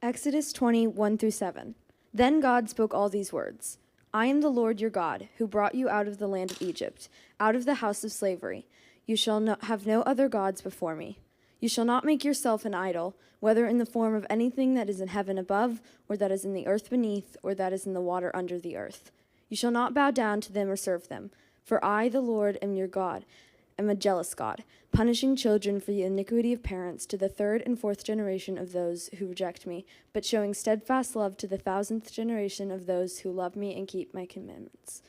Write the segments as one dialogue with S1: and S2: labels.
S1: Exodus 20:1-7. Then God spoke all these words. I am the Lord your God, who brought you out of the land of Egypt, out of the house of slavery. You shall have no other gods before me. You shall not make yourself an idol, whether in the form of anything that is in heaven above, or that is in the earth beneath, or that is in the water under the earth. You shall not bow down to them or serve them. For I, the Lord, am your God, am a jealous God, punishing children for the iniquity of parents to the third and fourth generation of those who reject me, but showing steadfast love to the 1,000th generation of those who love me and keep my commandments.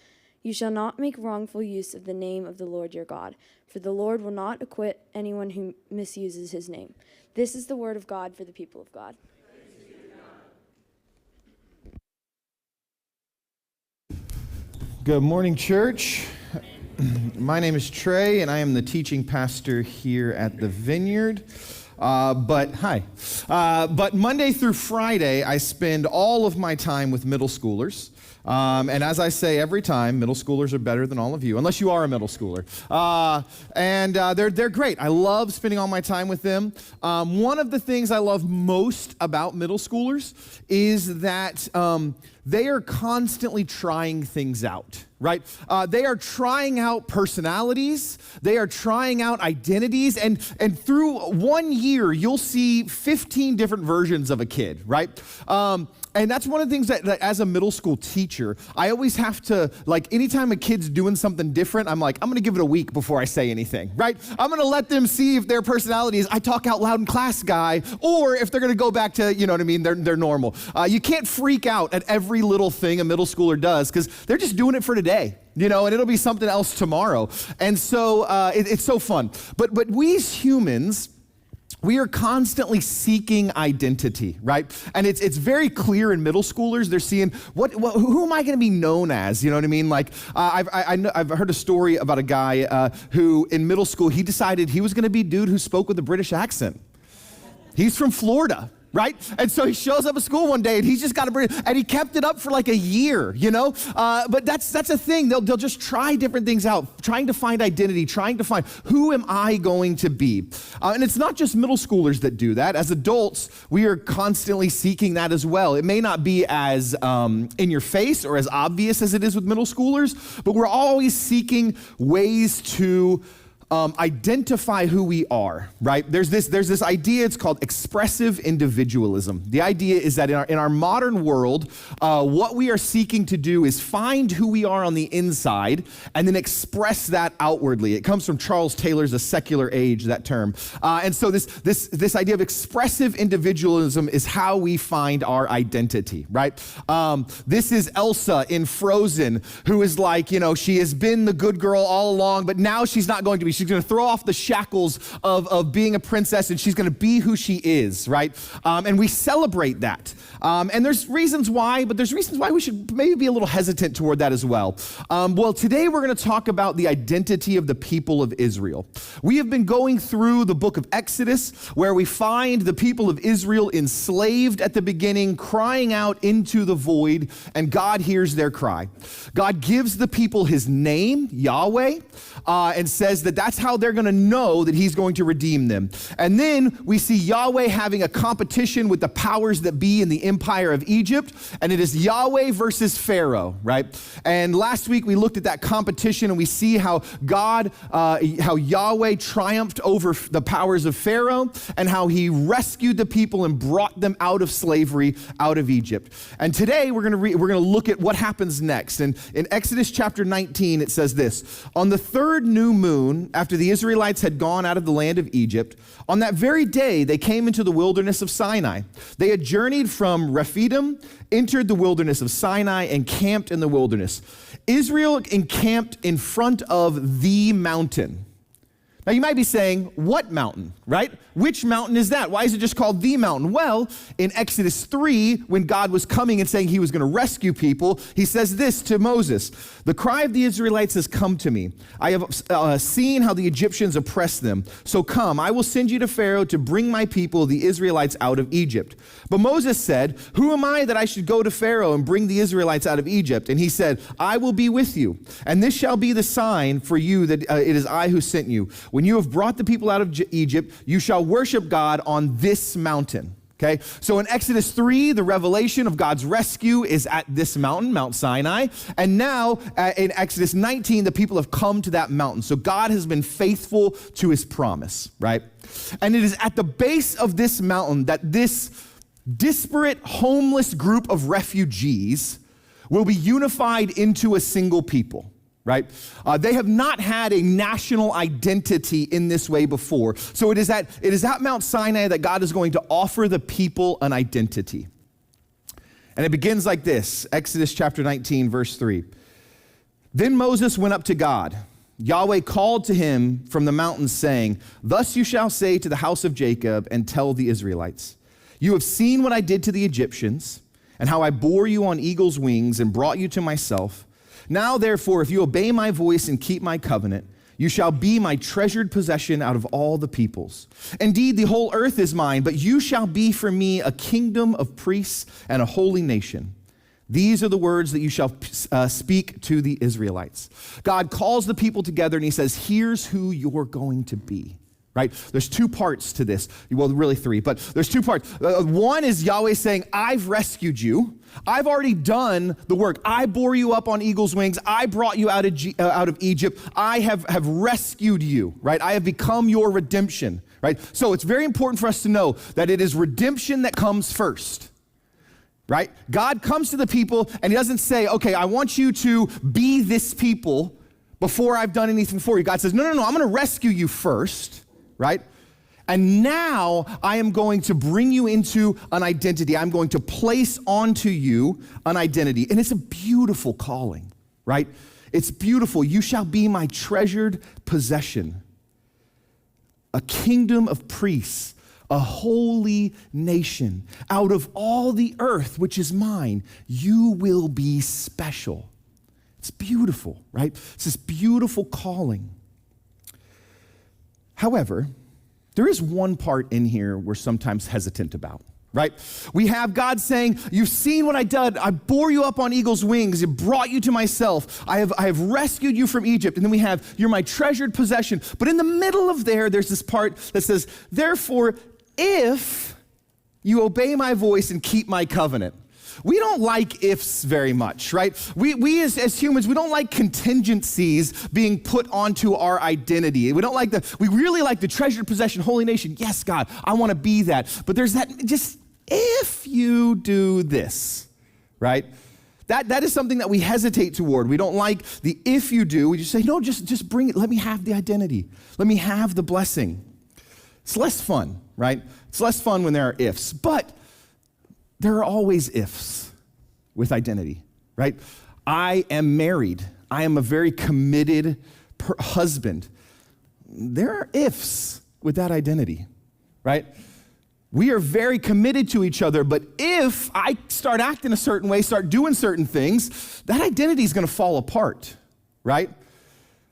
S1: You shall not make wrongful use of the name of the Lord your God, for the Lord will not acquit anyone who misuses his name. This is the word of God for the people of God.
S2: Good morning, church. My name is Trey, and I am the teaching pastor here at the Vineyard. But Monday through Friday, I spend all of my time with middle schoolers. And as I say every time, middle schoolers are better than all of you, unless you are a middle schooler. They're great. I love spending all my time with them. One of the things I love most about middle schoolers is that they are constantly trying things out, right? They are trying out personalities. They are trying out identities. And through 1 year, you'll see 15 different versions of a kid, right? And that's one of the things that as a middle school teacher, I always have to, like, anytime a kid's doing something different, I'm like, I'm going to give it a week before I say anything, right? I'm going to let them see if their personality is, I talk out loud in class guy, or if they're going to go back to, you know what I mean, they're normal. You can't freak out at every little thing a middle schooler does, because they're just doing it for today, you know, and it'll be something else tomorrow. And so it's so fun. But we as humans, we are constantly seeking identity, right? And it's very clear in middle schoolers. They're seeing, who am I going to be known as? You know what I mean? Like, I've heard a story about a guy who in middle school, he decided he was going to be a dude who spoke with a British accent. He's from Florida, right? And so he shows up at school one day and he's just got a British, and he kept it up for like a year, you know? But that's a thing. They'll just try different things out, trying to find identity, trying to find, who am I going to be? And it's not just middle schoolers that do that. As adults, we are constantly seeking that as well. It may not be as in your face or as obvious as it is with middle schoolers, but we're always seeking ways to identify who we are, right? There's this idea, it's called expressive individualism. The idea is that in our modern world, what we are seeking to do is find who we are on the inside and then express that outwardly. It comes from Charles Taylor's A Secular Age, that term. And so this idea of expressive individualism is how we find our identity, right? This is Elsa in Frozen, who is like, you know, she has been the good girl all along, but now she's not going to be. She's going to throw off the shackles of being a princess, and she's going to be who she is, right? And we celebrate that. And there's reasons why, but there's reasons why we should maybe be a little hesitant toward that as well. Well, today we're going to talk about the identity of the people of Israel. We have been going through the book of Exodus, where we find the people of Israel enslaved at the beginning, crying out into the void, and God hears their cry. God gives the people his name, Yahweh, and says that that's how they're going to know that he's going to redeem them. And then we see Yahweh having a competition with the powers that be in the empire of Egypt, and it is Yahweh versus Pharaoh, right? And last week we looked at that competition, and we see how how Yahweh triumphed over the powers of Pharaoh, and how he rescued the people and brought them out of slavery, out of Egypt. And today we're going to look at what happens next. And in Exodus chapter 19, it says this: on the third new moon, after the Israelites had gone out of the land of Egypt, on that very day they came into the wilderness of Sinai. They had journeyed from Rephidim, entered the wilderness of Sinai, and camped in the wilderness. Israel encamped in front of the mountain. Now you might be saying, what mountain, right? Which mountain is that? Why is it just called the mountain? Well, in Exodus 3, when God was coming and saying he was going to rescue people, he says this to Moses: the cry of the Israelites has come to me. I have seen how the Egyptians oppress them. So come, I will send you to Pharaoh to bring my people, the Israelites, out of Egypt. But Moses said, who am I that I should go to Pharaoh and bring the Israelites out of Egypt? And he said, I will be with you, and this shall be the sign for you that it is I who sent you. When you have brought the people out of Egypt, you shall worship God on this mountain. Okay, so in Exodus 3, the revelation of God's rescue is at this mountain, Mount Sinai. And now in Exodus 19, the people have come to that mountain. So God has been faithful to his promise, right? And it is at the base of this mountain that this disparate, homeless group of refugees will be unified into a single people. Right? They have not had a national identity in this way before. So it is at Mount Sinai that God is going to offer the people an identity. And it begins like this, Exodus chapter 19, verse 3. Then Moses went up to God. Yahweh called to him from the mountain, saying, "Thus you shall say to the house of Jacob and tell the Israelites, you have seen what I did to the Egyptians, and how I bore you on eagle's wings and brought you to myself. Now, therefore, if you obey my voice and keep my covenant, you shall be my treasured possession out of all the peoples. Indeed, the whole earth is mine, but you shall be for me a kingdom of priests and a holy nation. These are the words that you shall speak to the Israelites." God calls the people together and he says, here's who you're going to be. Right? There's two parts to this. Well, really three, but there's two parts. One is Yahweh saying, I've rescued you. I've already done the work. I bore you up on eagle's wings. I brought you out of Egypt. I have rescued you, right? I have become your redemption, right? So it's very important for us to know that it is redemption that comes first, right? God comes to the people and he doesn't say, okay, I want you to be this people before I've done anything for you. God says, no, I'm going to rescue you first. Right? And now I am going to bring you into an identity. I'm going to place onto you an identity. And it's a beautiful calling, right? It's beautiful. You shall be my treasured possession, a kingdom of priests, a holy nation. Out of all the earth, which is mine, you will be special. It's beautiful, right? It's this beautiful calling. However, there is one part in here we're sometimes hesitant about, right? We have God saying, you've seen what I did. I bore you up on eagle's wings. It brought you to myself. I have rescued you from Egypt. And then we have, you're my treasured possession. But in the middle of there's this part that says, therefore, if you obey my voice and keep my covenant. We don't like ifs very much, right? We as humans, we don't like contingencies being put onto our identity. We really like the treasured possession, holy nation. Yes, God, I want to be that. But there's that just, if you do this, right? That is something that we hesitate toward. We don't like the if you do. We just say, no, just bring it. Let me have the identity. Let me have the blessing. It's less fun, right? It's less fun when there are ifs. But there are always ifs with identity, right? I am married. I am a very committed husband. There are ifs with that identity, right? We are very committed to each other, but if I start acting a certain way, start doing certain things, that identity is going to fall apart, right?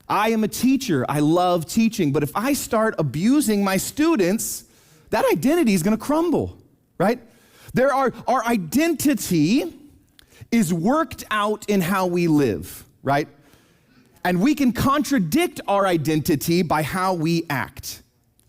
S2: I am a teacher. I love teaching, but if I start abusing my students, that identity is going to crumble, right? Our identity is worked out in how we live, right? And we can contradict our identity by how we act,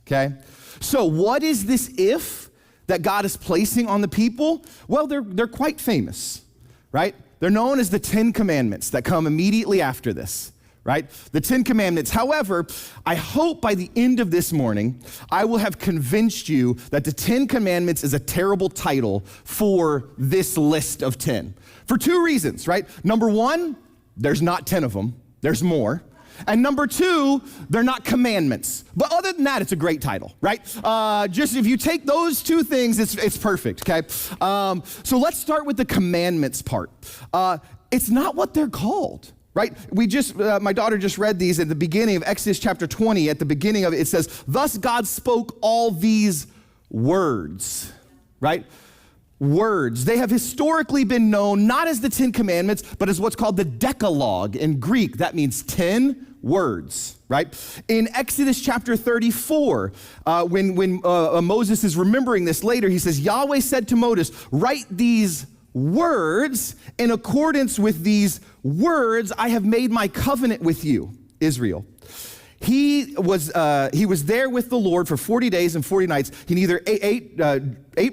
S2: okay? So what is this if that God is placing on the people? Well, they're quite famous, right? They're known as the 10 Commandments that come immediately after this. Right? The 10 Commandments. However, I hope by the end of this morning, I will have convinced you that the 10 Commandments is a terrible title for this list of 10. For two reasons, right? Number one, there's not 10 of them. There's more. And number two, they're not commandments. But other than that, it's a great title, right? Just if you take those two things, it's perfect, okay? So let's start with the commandments part. It's not what they're called. Right? My daughter just read these at the beginning of Exodus chapter 20. At the beginning of it, it says, thus God spoke all these words, right? Words. They have historically been known not as the 10 Commandments, but as what's called the Decalogue in Greek. That means 10 words, right? In Exodus chapter 34, when Moses is remembering this later, he says, Yahweh said to Moses, write these words. In accordance with these words, I have made my covenant with you, Israel. he was there with the Lord for 40 days and 40 nights. He neither ate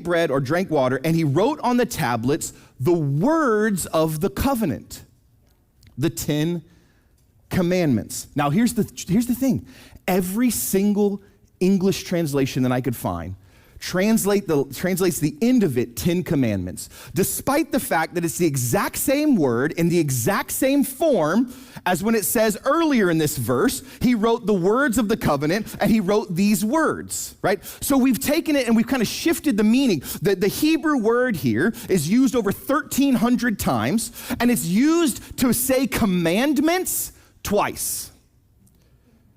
S2: bread or drank water, and he wrote on the tablets the words of the covenant, the 10 commandments. Now, here's the thing. Every single English translation that I could find translates the end of it 10 commandments, despite the fact that it's the exact same word in the exact same form as when it says earlier in this verse, he wrote the words of the covenant and he wrote these words, right? So we've taken it and we've kind of shifted the meaning. The Hebrew word here is used over 1,300 times, and it's used to say commandments twice,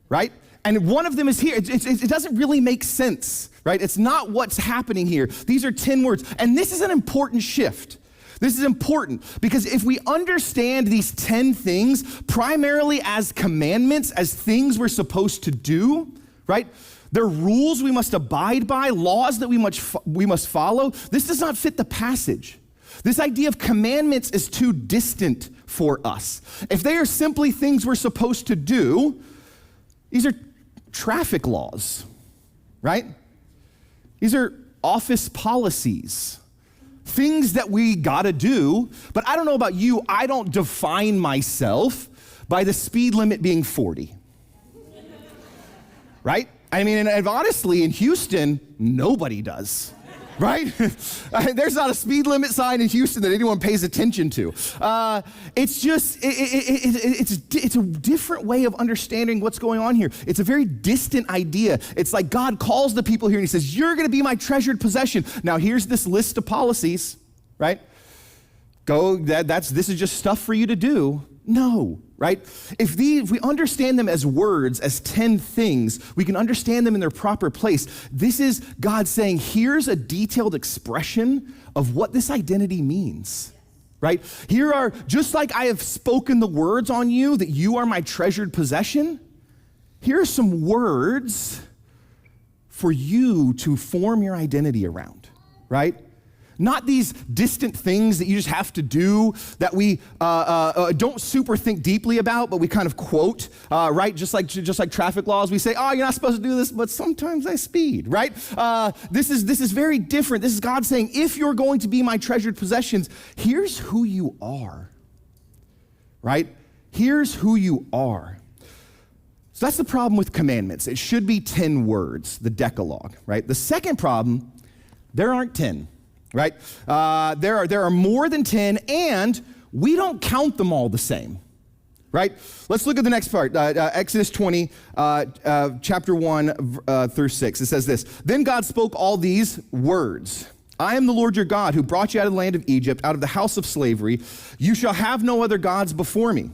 S2: right? And one of them is here. It doesn't really make sense, right? It's not what's happening here. These are 10 words. And this is an important shift. This is important because if we understand these 10 things primarily as commandments, as things we're supposed to do, right? They're rules we must abide by, laws that we must follow. This does not fit the passage. This idea of commandments is too distant for us. If they are simply things we're supposed to do, these are traffic laws, right? These are office policies, things that we gotta do. But I don't know about you, I don't define myself by the speed limit being 40, right? I mean, and honestly, in Houston, nobody does. Right? There's not a speed limit sign in Houston that anyone pays attention to. It's just, it's a different way of understanding what's going on here. It's a very distant idea. It's like God calls the people here and he says, you're going to be my treasured possession. Now here's this list of policies, right? This is just stuff for you to do. No, right? If we understand them as words, as 10 things, we can understand them in their proper place. This is God saying, here's a detailed expression of what this identity means, right? Here are, just like I have spoken the words on you, that you are my treasured possession, here are some words for you to form your identity around, right? Not these distant things that you just have to do that we don't super think deeply about, but we kind of quote, right? Just like traffic laws, we say, oh, you're not supposed to do this, but sometimes I speed, right? This is very different. This is God saying, if you're going to be my treasured possessions, here's who you are, right? Here's who you are. So that's the problem with commandments. It should be 10 words, the Decalogue, right? The second problem, there aren't 10. Right? There are more than 10, and we don't count them all the same. Right? Let's look at the next part. Exodus 20, chapter 1 through 6. It says this, then God spoke all these words. I am the Lord your God who brought you out of the land of Egypt, out of the house of slavery. You shall have no other gods before me.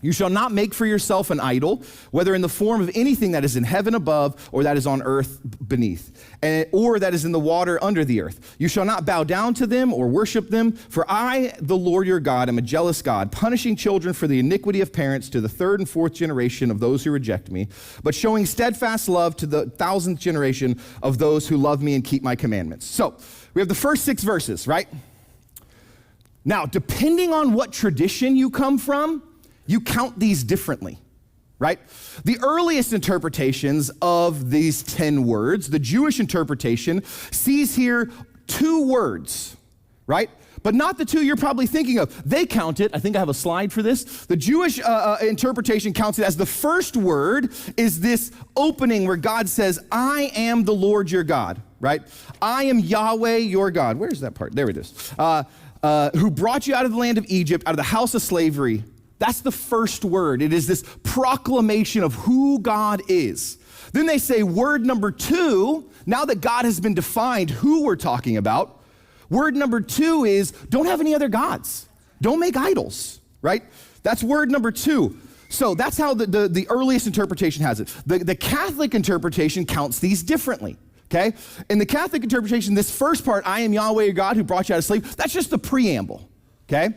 S2: You shall not make for yourself an idol, whether in the form of anything that is in heaven above or that is on earth beneath, or that is in the water under the earth. You shall not bow down to them or worship them, for I, the Lord your God, am a jealous God, punishing children for the iniquity of parents to the third and fourth generation of those who reject me, but showing steadfast love to the 1,000th generation of those who love me and keep my commandments. So we have the first 6 verses, right? Now, depending on what tradition you come from, you count these differently, right? The earliest interpretations of these 10 words, the Jewish interpretation, sees here 2 words, right? But not the 2 you're probably thinking of. They count it, I think I have a slide for this. The Jewish interpretation counts it as the first word is this opening where God says, I am the Lord your God, right? I am Yahweh your God. Where's that part? There it is. Who brought you out of the land of Egypt, out of the house of slavery. That's the first word. It is this proclamation of who God is. Then they say word number 2, now that God has been defined who we're talking about, word number 2 is don't have any other gods. Don't make idols, right? That's word number 2. So that's how the earliest interpretation has it. The Catholic interpretation counts these differently. Okay? In the Catholic interpretation, this first part, I am Yahweh your God who brought you out of slavery, that's just the preamble. Okay?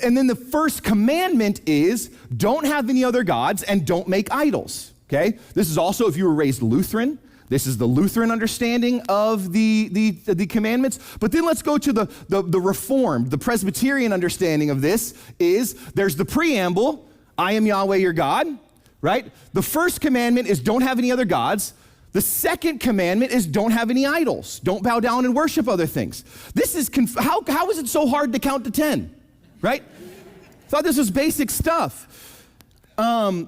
S2: And then the first commandment is don't have any other gods and don't make idols, okay? This is also if you were raised Lutheran. This is the Lutheran understanding of the commandments. But then let's go to the Reformed, the Presbyterian understanding of this is there's the preamble, I am Yahweh your God, right? The first commandment is don't have any other gods. The second commandment is don't have any idols. Don't bow down and worship other things. This is, how is it so hard to count to 10, right? Thought this was basic stuff. And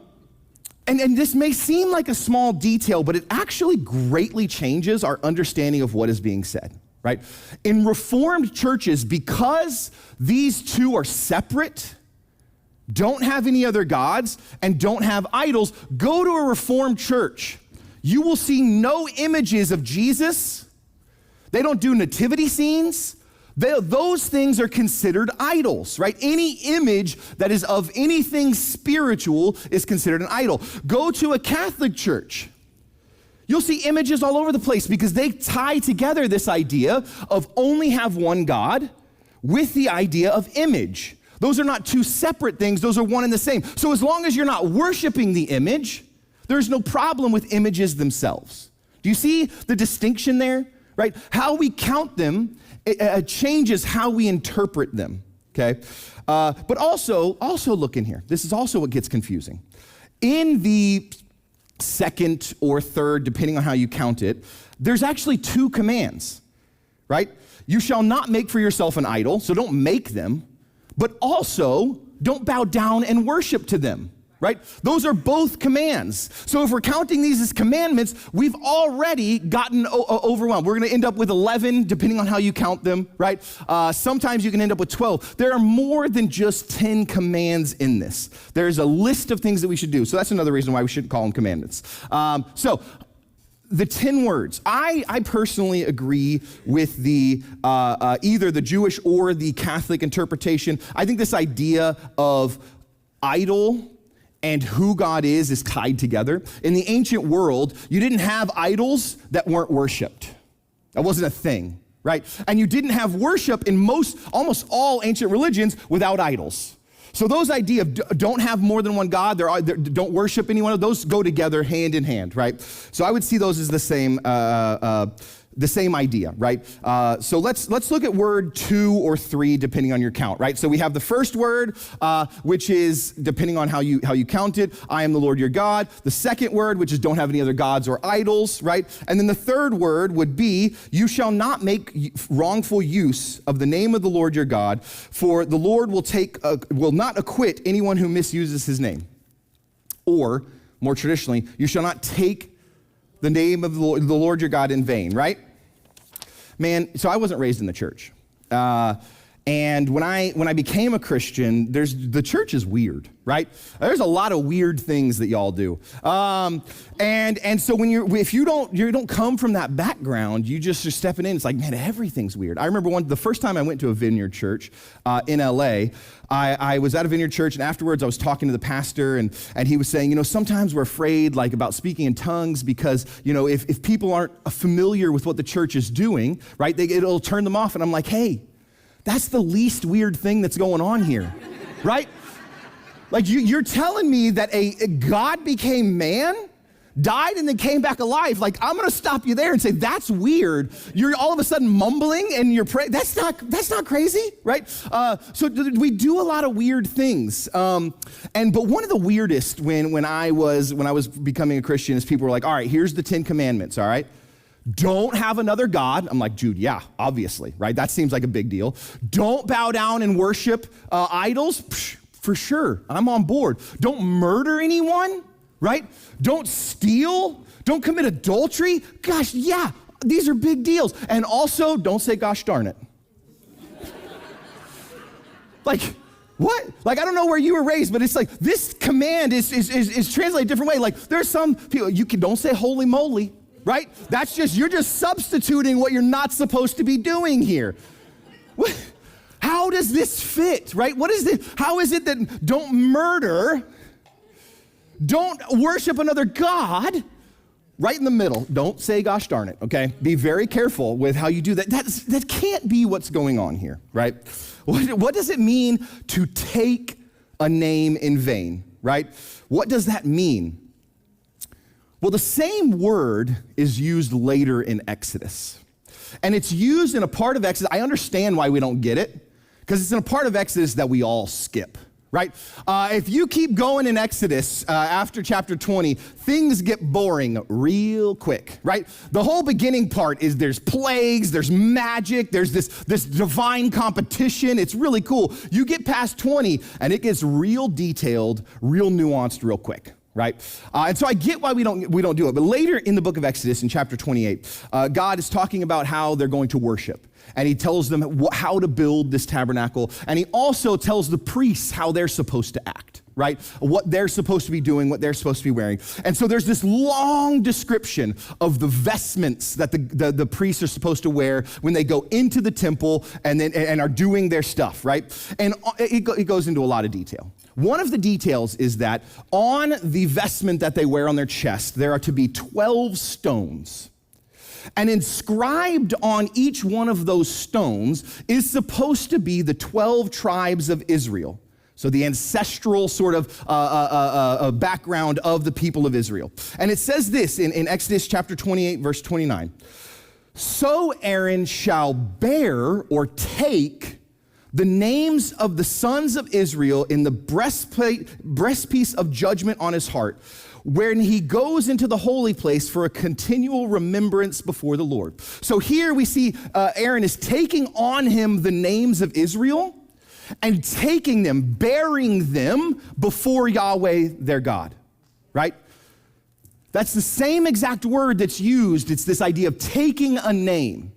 S2: this may seem like a small detail, but it actually greatly changes our understanding of what is being said, right? In Reformed churches, because these two are separate, don't have any other gods, and don't have idols, go to a Reformed church. You will see no images of Jesus. They don't do nativity scenes. Those things are considered idols, right? Any image that is of anything spiritual is considered an idol. Go to a Catholic church. You'll see images all over the place because they tie together this idea of only have one God with the idea of image. Those are not two separate things. Those are one and the same. So as long as you're not worshiping the image, there's no problem with images themselves. Do you see the distinction there, right? How we count them changes how we interpret them, okay? But also look in here. This is also what gets confusing. In the second or third, depending on how you count it, there's actually two commands, right? You shall not make for yourself an idol, so don't make them, but also don't bow down and worship to them, right? Those are both commands. So if we're counting these as commandments, we've already gotten overwhelmed. We're gonna end up with 11, depending on how you count them, right? Sometimes you can end up with 12. There are more than just 10 commands in this. There's a list of things that we should do. So that's another reason why we shouldn't call them commandments. So the 10 words, I personally agree with the either the Jewish or the Catholic interpretation. I think this idea of idol and who God is tied together. In the ancient world, you didn't have idols that weren't worshiped. That wasn't a thing, right? And you didn't have worship in almost all ancient religions without idols. So those idea of don't have more than one God, don't worship any one of those, go together hand in hand, right? So I would see those as the same idea, right? So let's look at word 2 or 3, depending on your count, right? So we have the first word, which is, depending on how you count it, I am the Lord your God. The second word, which is don't have any other gods or idols, right? And then the third word would be, you shall not make wrongful use of the name of the Lord your God, for the Lord will not acquit anyone who misuses his name. Or, more traditionally, you shall not take the name of the Lord your God in vain, right? Man, so I wasn't raised in the church. And when I became a Christian, the church is weird, right? There's a lot of weird things that y'all do. And so if you don't come from that background, you just are stepping in, it's like, man, everything's weird. I remember the first time I went to a Vineyard Church in LA, I was at a Vineyard Church, and afterwards I was talking to the pastor, and he was saying, sometimes we're afraid like about speaking in tongues because, if people aren't familiar with what the church is doing, right, it'll turn them off. And I'm like, hey, that's the least weird thing that's going on here, right? Like you're telling me that a God became man, died, and then came back alive. Like, I'm gonna stop you there and say, that's weird. You're all of a sudden mumbling and you're praying. That's not crazy, right? So we do a lot of weird things. But one of the weirdest when I was becoming a Christian is people were like, all right, here's the 10 commandments, all right? Don't have another God. I'm like, Jude, yeah, obviously, right? That seems like a big deal. Don't bow down and worship idols. Psh, for sure, I'm on board. Don't murder anyone, right? Don't steal. Don't commit adultery. Gosh, yeah, these are big deals. And also, don't say gosh darn it. Like, what? Like, I don't know where you were raised, but it's like this command is translated a different way. Like, there's some people, don't say holy moly. Right? You're just substituting what you're not supposed to be doing here. How does this fit, right? How is it that don't murder, don't worship another God, right in the middle, don't say gosh darn it, okay? Be very careful with how you do that. That can't be what's going on here, right? What does it mean to take a name in vain, right? What does that mean? Well, the same word is used later in Exodus. And it's used in a part of Exodus. I understand why we don't get it, because it's in a part of Exodus that we all skip, right? If you keep going in Exodus after chapter 20, things get boring real quick, right? The whole beginning part is there's plagues, there's magic, there's this divine competition. It's really cool. You get past 20 and it gets real detailed, real nuanced real quick. Right? And so I get why we don't do it. But later in the book of Exodus, in chapter 28, God is talking about how they're going to worship. And he tells them how to build this tabernacle. And he also tells the priests how they're supposed to act, right? What they're supposed to be doing, what they're supposed to be wearing. And so there's this long description of the vestments that the priests are supposed to wear when they go into the temple and are doing their stuff, right? And it goes into a lot of detail. One of the details is that on the vestment that they wear on their chest, there are to be 12 stones. And inscribed on each one of those stones is supposed to be the 12 tribes of Israel. So the ancestral sort of background of the people of Israel. And it says this in Exodus chapter 28, verse 29. So Aaron shall bear or take the names of the sons of Israel in the breastpiece of judgment on his heart, when he goes into the holy place for a continual remembrance before the Lord. So here we see Aaron is taking on him the names of Israel and taking them, bearing them before Yahweh their God, right? That's the same exact word that's used. It's this idea of taking a name.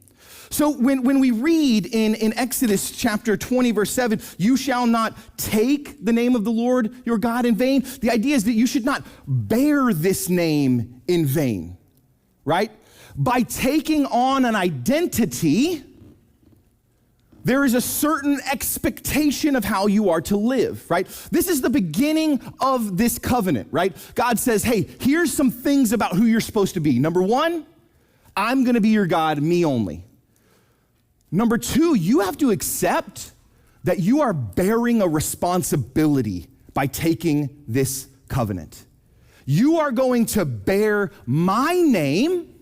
S2: So when we read in Exodus chapter 20, verse 7, you shall not take the name of the Lord your God in vain, the idea is that you should not bear this name in vain, right? By taking on an identity, there is a certain expectation of how you are to live, right? This is the beginning of this covenant, right? God says, hey, here's some things about who you're supposed to be. Number one, I'm gonna be your God, me only. Number two, you have to accept that you are bearing a responsibility by taking this covenant. You are going to bear my name.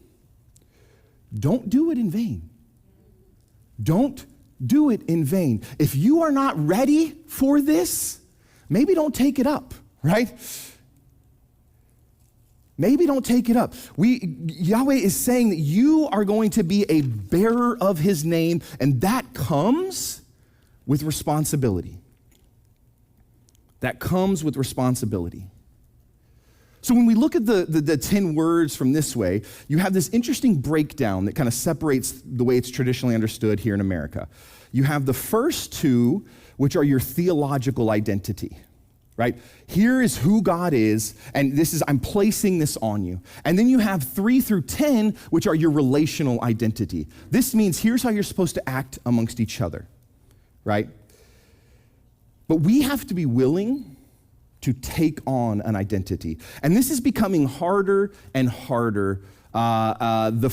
S2: Don't do it in vain. Don't do it in vain. If you are not ready for this, maybe don't take it up, right? Maybe don't take it up. Yahweh is saying that you are going to be a bearer of his name, and that comes with responsibility. That comes with responsibility. So when we look at the 10 words from this way, you have this interesting breakdown that kind of separates the way it's traditionally understood here in America. You have the first two, which are your theological identity. Right? Here is who God is, and I'm placing this on you. And then you have 3 through 10, which are your relational identity. This means here's how you're supposed to act amongst each other, right? But we have to be willing to take on an identity. And this is becoming harder and harder the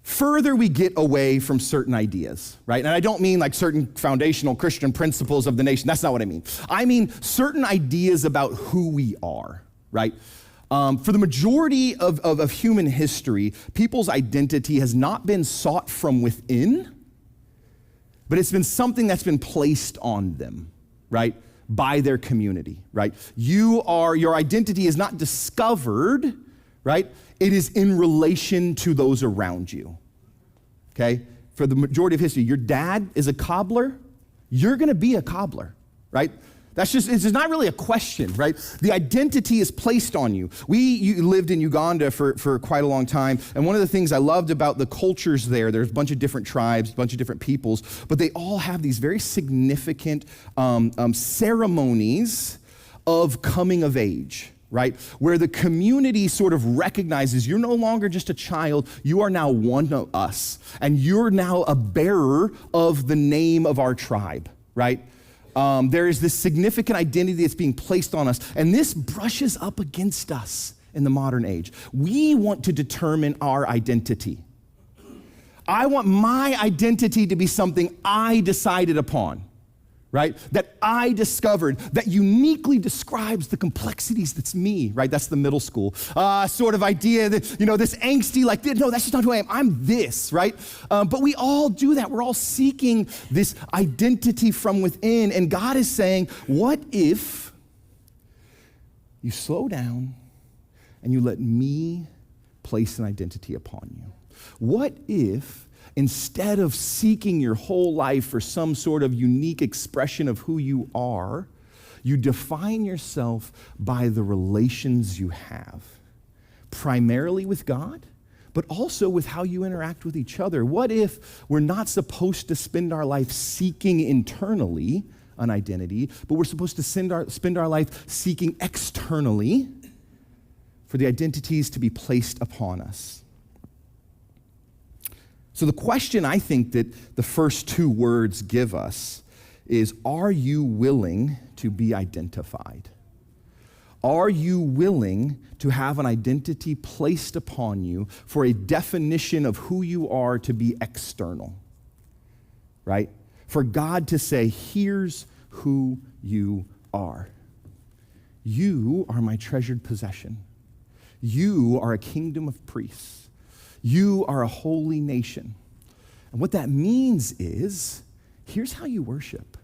S2: further we get away from certain ideas, right? And I don't mean like certain foundational Christian principles of the nation. That's not what I mean. I mean certain ideas about who we are, right? For the majority of human history, people's identity has not been sought from within, but it's been something that's been placed on them, right? By their community, right? Your identity is not discovered, right? It is in relation to those around you, okay? For the majority of history, your dad is a cobbler, you're gonna be a cobbler, right? It's just not really a question, right? The identity is placed on you. You lived in Uganda for quite a long time, and one of the things I loved about the cultures there's a bunch of different tribes, a bunch of different peoples, but they all have these very significant ceremonies of coming of age, right? Where the community sort of recognizes you're no longer just a child, you are now one of us, and you're now a bearer of the name of our tribe, right? There is this significant identity that's being placed on us, and this brushes up against us in the modern age. We want to determine our identity. I want my identity to be something I decided upon, right? That I discovered that uniquely describes the complexities that's me, right? That's the middle school sort of idea that, this angsty, like, no, that's just not who I am. I'm this, right? But we all do that. We're all seeking this identity from within. And God is saying, what if you slow down and you let me place an identity upon you? What if instead of seeking your whole life for some sort of unique expression of who you are, you define yourself by the relations you have, primarily with God, but also with how you interact with each other? What if we're not supposed to spend our life seeking internally an identity, but we're supposed to spend our life seeking externally for the identities to be placed upon us? So the question I think that the first two words give us is, are you willing to be identified? Are you willing to have an identity placed upon you for a definition of who you are to be external, right? For God to say, here's who you are. You are my treasured possession. You are a kingdom of priests. You are a holy nation. And what that means is, here's how you worship.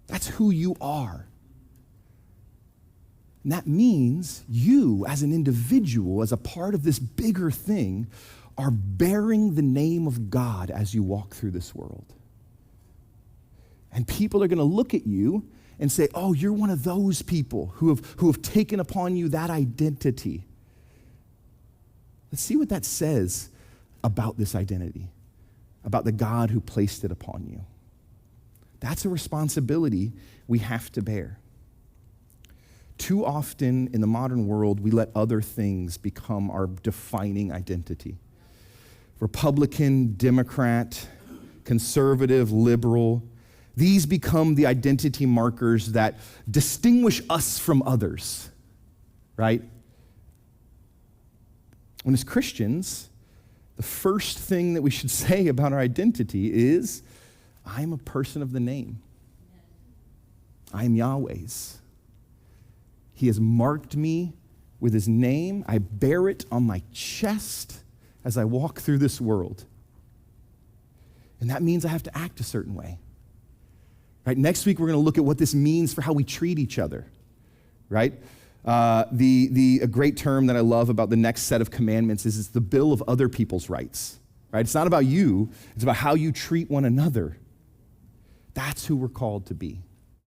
S2: That's who you are. And that means you, as an individual, as a part of this bigger thing, are bearing the name of God as you walk through this world. And people are going to look at you and say, oh, you're one of those people who have taken upon you that identity. Let's see what that says about this identity, about the God who placed it upon you. That's a responsibility we have to bear. Too often in the modern world, we let other things become our defining identity. Republican, Democrat, conservative, liberal, these become the identity markers that distinguish us from others, right? When as Christians, the first thing that we should say about our identity is, I'm a person of the name. I am Yahweh's. He has marked me with his name. I bear it on my chest as I walk through this world. And that means I have to act a certain way. Right? Next week, we're going to look at what this means for how we treat each other, right? A great term that I love about the next set of commandments is it's the bill of other people's rights, right? It's not about you. It's about how you treat one another. That's who we're called to be.